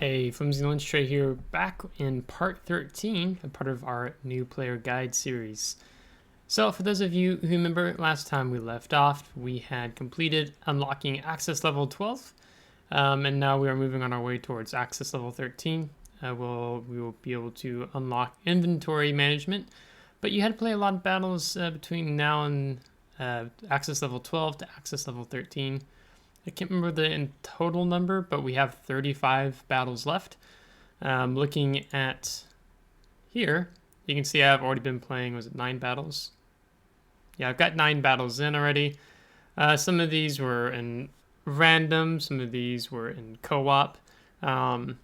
Hey, FlimsyLunchTray here, back in part 13, a part of our new player guide series. So for those of you who remember, last time we left off, we had completed unlocking access level 12, and now we are moving on our way towards access level 13. We will be able to unlock inventory management, but you had to play a lot of battles between now and access level 12 to access level 13. I can't remember the in total number, but we have 35 battles left. Looking at here, you can see I've already been playing, was it 9 battles? Yeah, I've got 9 battles in already. Some of these were in random, some of these were in co-op. I'm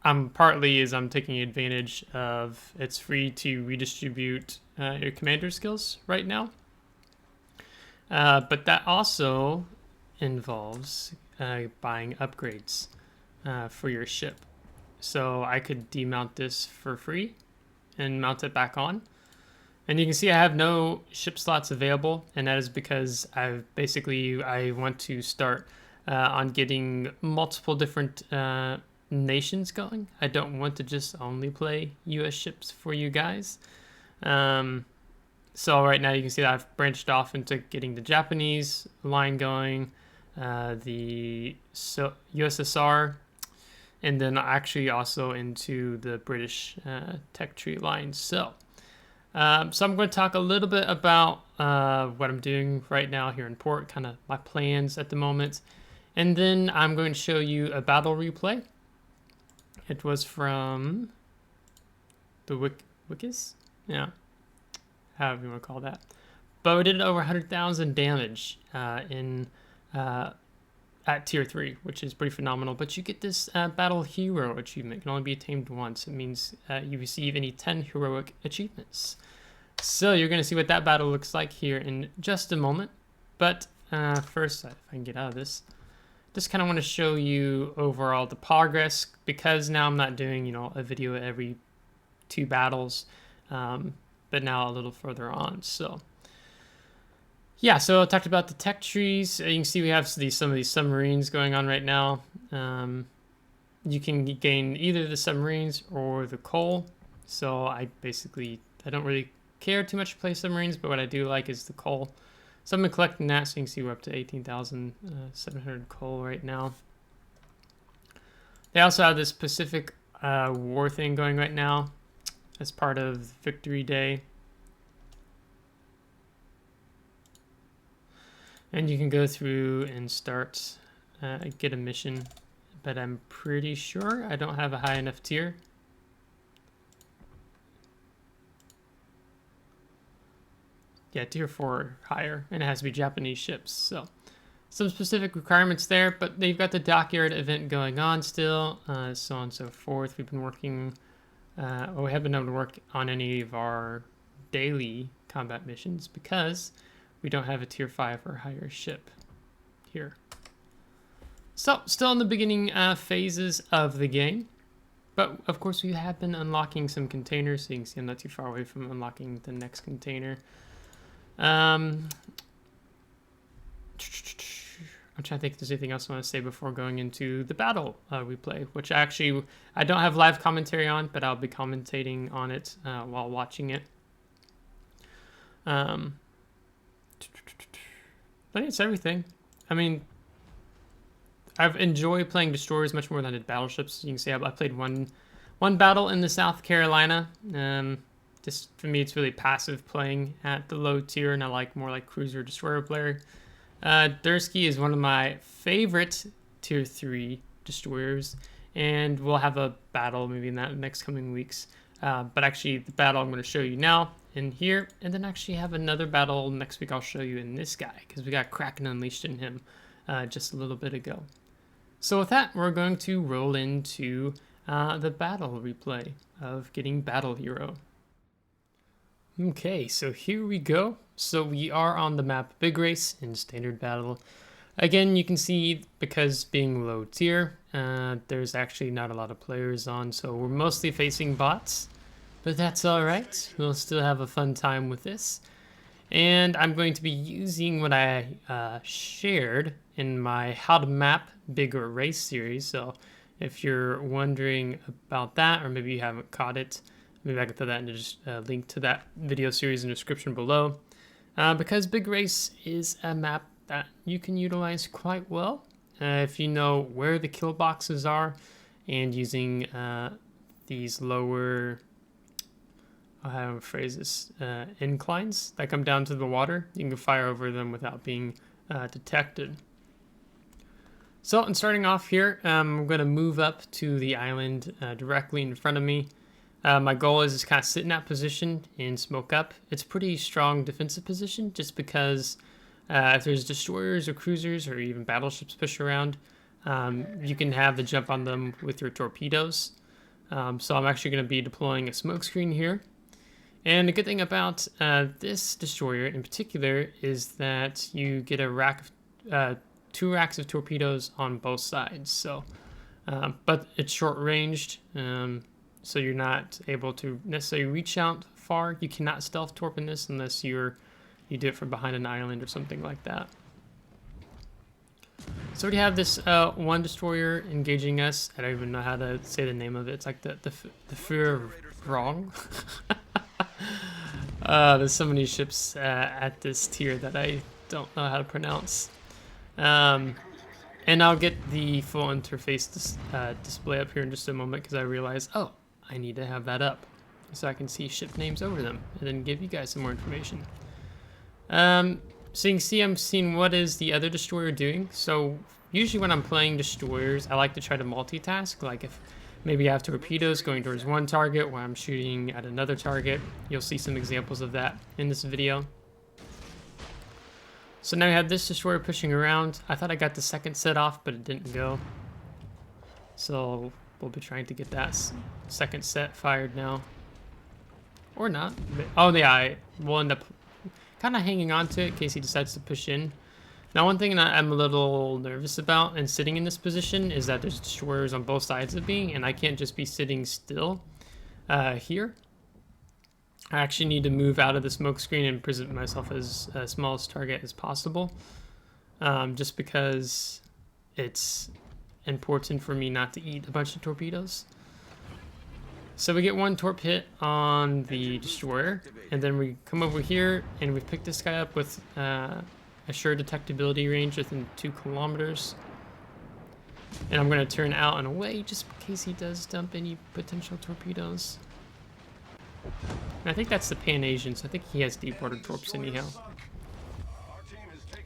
taking advantage of it's free to redistribute your commander skills right now. But that also involves buying upgrades for your ship. So I could demount this for free and mount it back on. And you can see I have no ship slots available, and that is because I want to start on getting multiple different nations going. I don't want to just only play US ships for you guys. So right now you can see that I've branched off into getting the Japanese line going, the USSR, and then actually also into the British tech tree line. So I'm going to talk a little bit about what I'm doing right now here in port, kind of my plans at the moment, and then I'm going to show you a battle replay. It was from the Wickes, yeah, however you want to call that. But we did over 100,000 damage at tier 3, which is pretty phenomenal. But you get this battle hero achievement. It can only be attained once. It means you receive any 10 heroic achievements. So you're going to see what that battle looks like here in just a moment. But first, if I can get out of this, just kind of want to show you overall the progress, because now I'm not doing a video every 2 battles, but now a little further on. So yeah, so I talked about the tech trees. You can see we have some of these submarines going on right now. You can gain either the submarines or the coal. So I don't really care too much to play submarines, but what I do like is the coal. So I've been collecting that, so you can see we're up to 18,700 coal right now. They also have this Pacific War thing going right now as part of Victory Day. And you can go through and start, get a mission, but I'm pretty sure I don't have a high enough tier. Yeah, tier 4 or higher, and it has to be Japanese ships. So some specific requirements there, but they've got the dockyard event going on still, so on and so forth. We've been working, we haven't been able to work on any of our daily combat missions because we don't have a tier 5 or higher ship here. So still in the beginning phases of the game, but of course we have been unlocking some containers, so you can see I'm not too far away from unlocking the next container. I'm trying to think if there's anything else I want to say before going into the battle replay, which actually I don't have live commentary on, but I'll be commentating on it while watching it. I think it's everything. I mean, I've enjoyed playing destroyers much more than I did battleships. You can see I played one battle in the South Carolina. Just for me, it's really passive playing at the low tier, and I like more like cruiser destroyer player. Dursky is one of my favorite tier 3 destroyers, and we'll have a battle maybe in the next coming weeks. But actually, the battle I'm going to show you now in here, and then actually have another battle next week I'll show you in this guy, because we got Kraken Unleashed in him just a little bit ago. So with that, we're going to roll into the battle replay of getting Battle Hero. Okay, so here we go. So we are on the map Big Race in Standard Battle. Again, you can see, because being low tier, there's actually not a lot of players on, so we're mostly facing bots. But that's alright, we'll still have a fun time with this. And I'm going to be using what I shared in my How to Map Bigger Race series. So If you're wondering about that, or maybe you haven't caught it, maybe I can throw that in the link to that video series in the description below. Because Big Race is a map that you can utilize quite well if you know where the kill boxes are, and using these lower, how to phrase this, inclines that come down to the water. You can fire over them without being detected. So, in starting off here, I'm going to move up to the island directly in front of me. My goal is to kind of sit in that position and smoke up. It's a pretty strong defensive position, just because if there's destroyers or cruisers or even battleships push around, you can have the jump on them with your torpedoes. So I'm actually going to be deploying a smoke screen here. And the good thing about this destroyer in particular is that you get a rack of 2 racks of torpedoes on both sides. So, but it's short ranged, so you're not able to necessarily reach out far. You cannot stealth torp in this unless you do it from behind an island or something like that. So we have this one destroyer engaging us. I don't even know how to say the name of it. It's like the fear of wrong. There's so many ships at this tier that I don't know how to pronounce. And I'll get the full interface display up here in just a moment, because I realize, oh, I need to have that up so I can see ship names over them and then give you guys some more information. So you can see I'm seeing what is the other destroyer doing. So usually when I'm playing destroyers, I like to try to multitask. Like if maybe I have torpedoes going towards one target while I'm shooting at another target. You'll see some examples of that in this video. So now we have this destroyer pushing around. I thought I got the second set off, but it didn't go. So we'll be trying to get that second set fired now. Or not. Oh yeah, we'll end up kind of hanging on to it in case he decides to push in. Now, one thing that I'm a little nervous about and sitting in this position is that there's destroyers on both sides of me, and I can't just be sitting still here. I actually need to move out of the smoke screen and present myself as smallest target as possible, just because it's important for me not to eat a bunch of torpedoes. So we get one torp hit on the destroyer, and then we come over here and we pick this guy up with assured detectability range within 2 kilometers. And I'm going to turn out and away just in case he does dump any potential torpedoes. And I think that's the Pan-Asian, so I think he has deep water torps anyhow.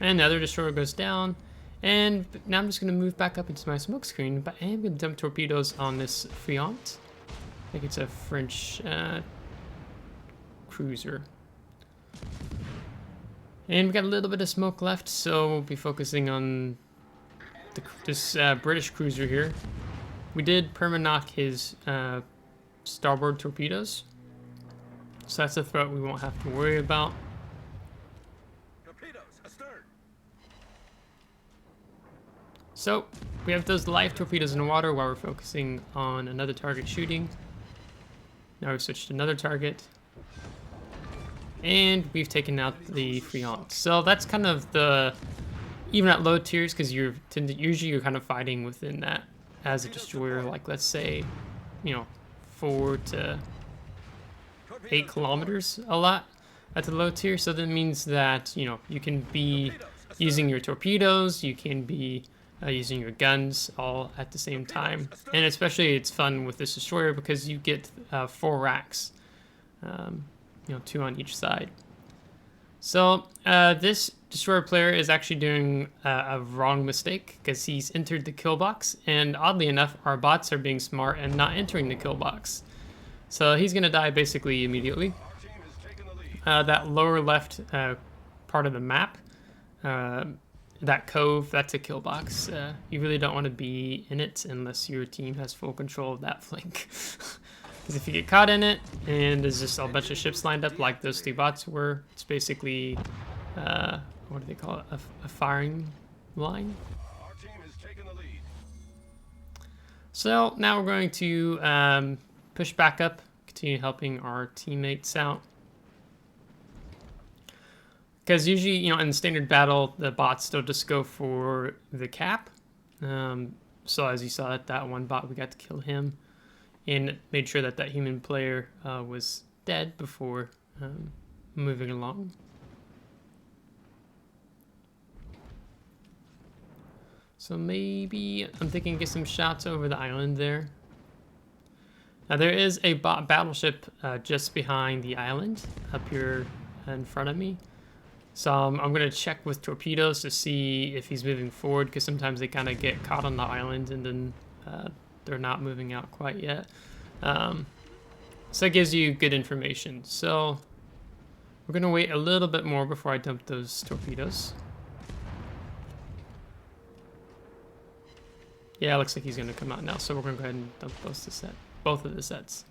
And the other destroyer goes down. And now I'm just going to move back up into my smoke screen, but I am going to dump torpedoes on this Friant. I think it's a French cruiser. And we got a little bit of smoke left, so we'll be focusing on this British cruiser here. We did perma-knock his starboard torpedoes, so that's a threat we won't have to worry about. Torpedoes astern. So we have those live torpedoes in the water while we're focusing on another target shooting. Now we've switched to another target. And we've taken out the Friant. So that's kind of the, even at low tiers, because usually you're kind of fighting within that as a destroyer, like let's say, 4 to 8 kilometers a lot at the low tier. So that means that, you can be using your torpedoes, you can be using your guns all at the same time. And especially it's fun with this destroyer because you get 4 racks, 2 on each side. So this destroyer player is actually doing a wrong mistake because he's entered the kill box, and oddly enough our bots are being smart and not entering the kill box. So he's gonna die basically immediately. That lower left part of the map, that cove, that's a kill box. You really don't want to be in it unless your team has full control of that flank. Because if you get caught in it and there's just a bunch of ships lined up like those 3 bots were, it's basically, what do they call it, a firing line. Our team has taken the lead. So now we're going to push back up, continue helping our teammates out. Because usually, in the standard battle, the bots still just go for the cap. So as you saw, that one bot, we got to kill him, and made sure that human player was dead before moving along. So maybe I'm thinking get some shots over the island there. Now there is a bot battleship just behind the island, up here in front of me. So I'm going to check with torpedoes to see if he's moving forward, because sometimes they kind of get caught on the island and then they're not moving out quite yet. So that gives you good information. So we're going to wait a little bit more before I dump those torpedoes. Yeah, it looks like he's going to come out now, so we're going to go ahead and dump both of the sets.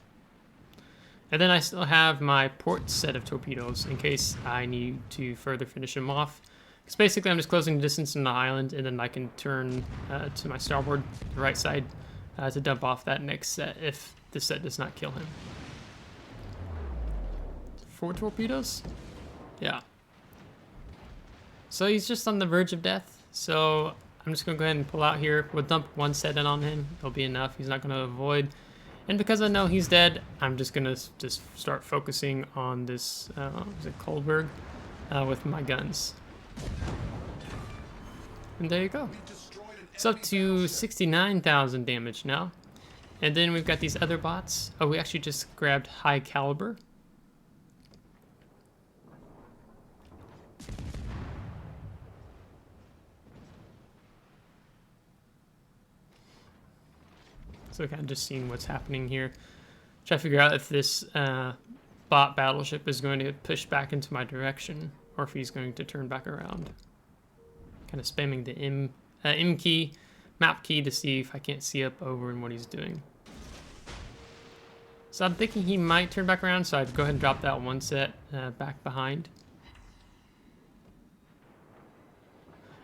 And then I still have my port set of torpedoes in case I need to further finish them off. Because basically I'm just closing the distance in the island, and then I can turn to my starboard, the right side, to dump off that next set if this set does not kill him. 4 torpedoes? Yeah. So he's just on the verge of death, so I'm just going to go ahead and pull out here. We'll dump 1 set in on him. It'll be enough. He's not going to avoid. And because I know he's dead, I'm just going to just start focusing on this, is it Kolberg, with my guns. And there you go. It's up to 69,000 damage now. And then we've got these other bots. Oh, we actually just grabbed high caliber. So kind of just seeing what's happening here. Try to figure out if this bot battleship is going to push back into my direction, or if he's going to turn back around. Kind of spamming the M key, map key, to see if I can't see up over and what he's doing. So I'm thinking he might turn back around, so I'd go ahead and drop that 1 set back behind.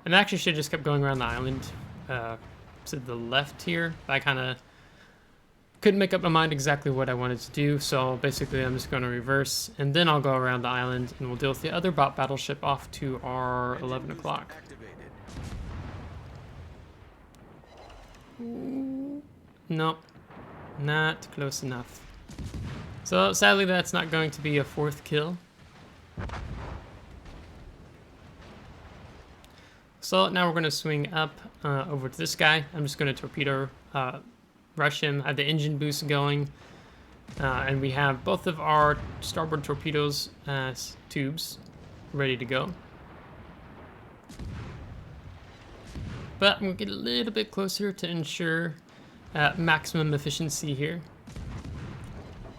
And I actually should have just kept going around the island to the left here. I kind of couldn't make up my mind exactly what I wanted to do, so basically I'm just going to reverse, and then I'll go around the island, and we'll deal with the other bot battleship off to our 11 o'clock. Nope, not close enough. So sadly that's not going to be a 4th kill. So now we're going to swing up over to this guy. I'm just going to torpedo rush him. I have the engine boost going, and we have both of our starboard torpedoes tubes ready to go. But I'm going to get a little bit closer to ensure maximum efficiency here.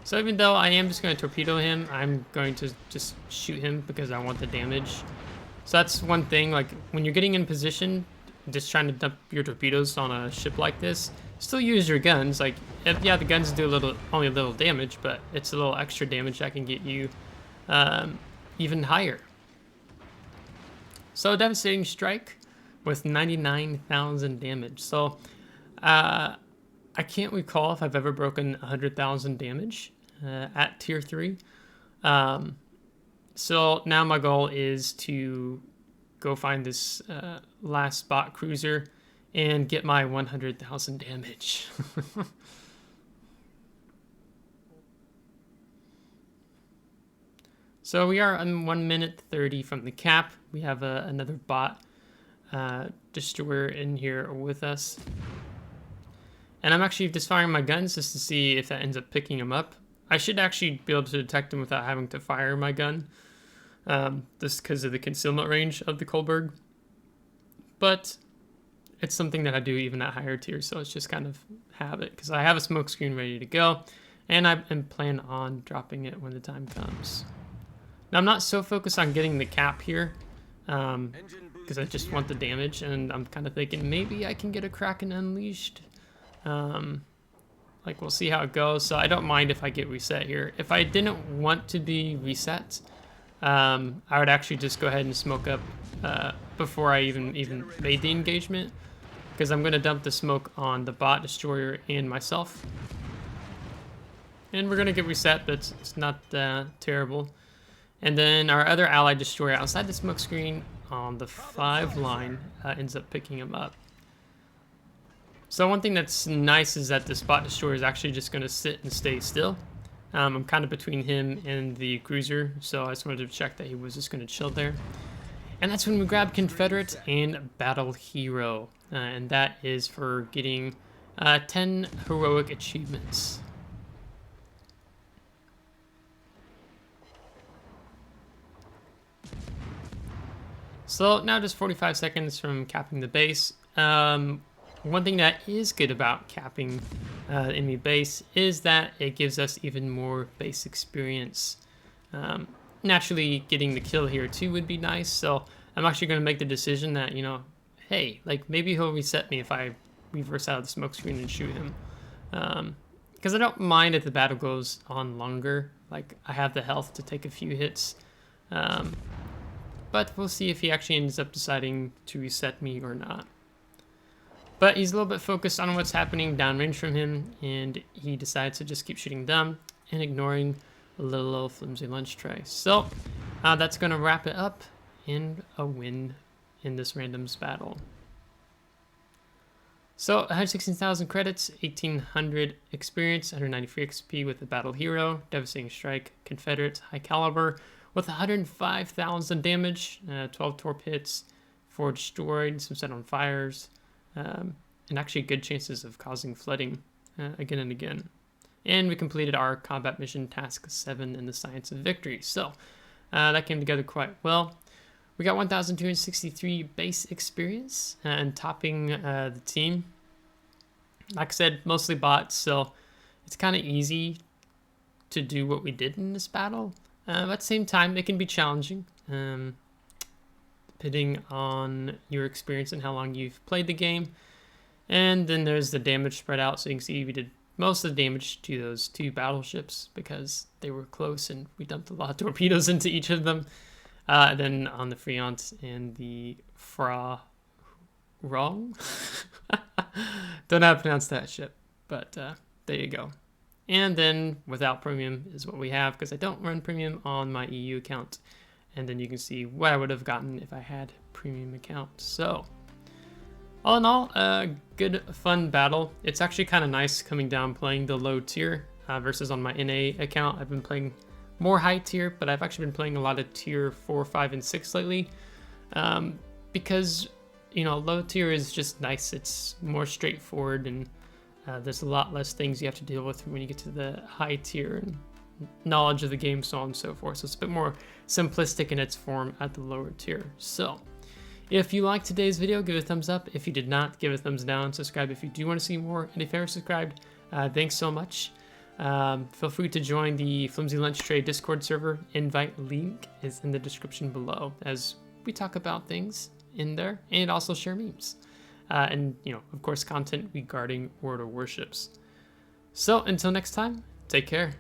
So even though I am just going to torpedo him, I'm going to just shoot him because I want the damage. So that's one thing, like when you're getting in position, just trying to dump your torpedoes on a ship like this, still use your guns. Like, yeah, the guns do only a little damage, but it's a little extra damage that can get you even higher. So devastating strike with 99,000 damage. So I can't recall if I've ever broken 100,000 damage at tier 3. So now my goal is to go find this last bot cruiser and get my 100,000 damage. So we are on 1 minute 30 from the cap. We have another bot destroyer in here with us. And I'm actually just firing my guns just to see if that ends up picking him up. I should actually be able to detect him without having to fire my gun. Just because of the concealment range of the Kolberg. But it's something that I do even at higher tiers, so it's just kind of habit. Because I have a smoke screen ready to go, and I plan on dropping it when the time comes. Now I'm not so focused on getting the cap here, because I just want the damage, and I'm kind of thinking maybe I can get a Kraken Unleashed. Like, we'll see how it goes. So I don't mind if I get reset here. If I didn't want to be reset, I would actually just go ahead and smoke up before I even made the engagement, because I'm going to dump the smoke on the bot destroyer and myself. And we're going to get reset, but it's not terrible. And then our other allied destroyer outside the smoke screen on the 5 line ends up picking him up. So one thing that's nice is that the spot destroyer is actually just going to sit and stay still. I'm kind of between him and the cruiser, so I just wanted to check that he was just going to chill there. And that's when we grab Confederate and Battle Hero, and that is for getting 10 heroic achievements. So now just 45 seconds from capping the base. One thing that is good about capping the enemy base is that it gives us even more base experience. Naturally, getting the kill here too would be nice, so I'm actually going to make the decision that, you know, hey, like maybe he'll reset me if I reverse out of the smoke screen and shoot him. Because I don't mind if the battle goes on longer, like I have the health to take a few hits. But we'll see if he actually ends up deciding to reset me or not. But he's a little bit focused on what's happening downrange from him, and he decides to just keep shooting them and ignoring a little old flimsy lunch tray. So that's going to wrap it up in a win in this randoms battle. So 116,000 credits, 1,800 experience, 193 XP with the Battle Hero, Devastating Strike, Confederate, High Caliber, with 105,000 damage, 12 torp hits, 4 destroyed, some set on fires, and actually good chances of causing flooding again and again. And we completed our combat mission task 7 in the Science of Victory. So that came together quite well. We got 1,263 base experience and topping the team. Like I said, mostly bots, so it's kind of easy to do what we did in this battle. At the same time, it can be challenging, depending on your experience and how long you've played the game. And then there's the damage spread out, so you can see we did most of the damage to those 2 battleships because they were close and we dumped a lot of torpedoes into each of them. Then on the Friant and the Fra... Wrong? Don't know how to pronounce that ship, but there you go. And then without premium is what we have, because I don't run premium on my EU account. And then you can see what I would have gotten if I had premium account. So all in all, a good fun battle. It's actually kind of nice coming down playing the low tier versus on my NA account. I've been playing more high tier, but I've actually been playing a lot of tier 4, 5, and 6 lately. Because, you know, low tier is just nice. It's more straightforward, and there's a lot less things you have to deal with when you get to the high tier and knowledge of the game, so on and so forth. So it's a bit more simplistic in its form at the lower tier. So if you liked today's video, give it a thumbs up. If you did not, give it a thumbs down. Subscribe if you do want to see more. And if you are subscribed, thanks so much. Feel free to join the FlimsyLunchTray Discord server. Invite link is in the description below, as we talk about things in there and also share memes. And, you know, of course, content regarding World of Warships. So until next time, take care.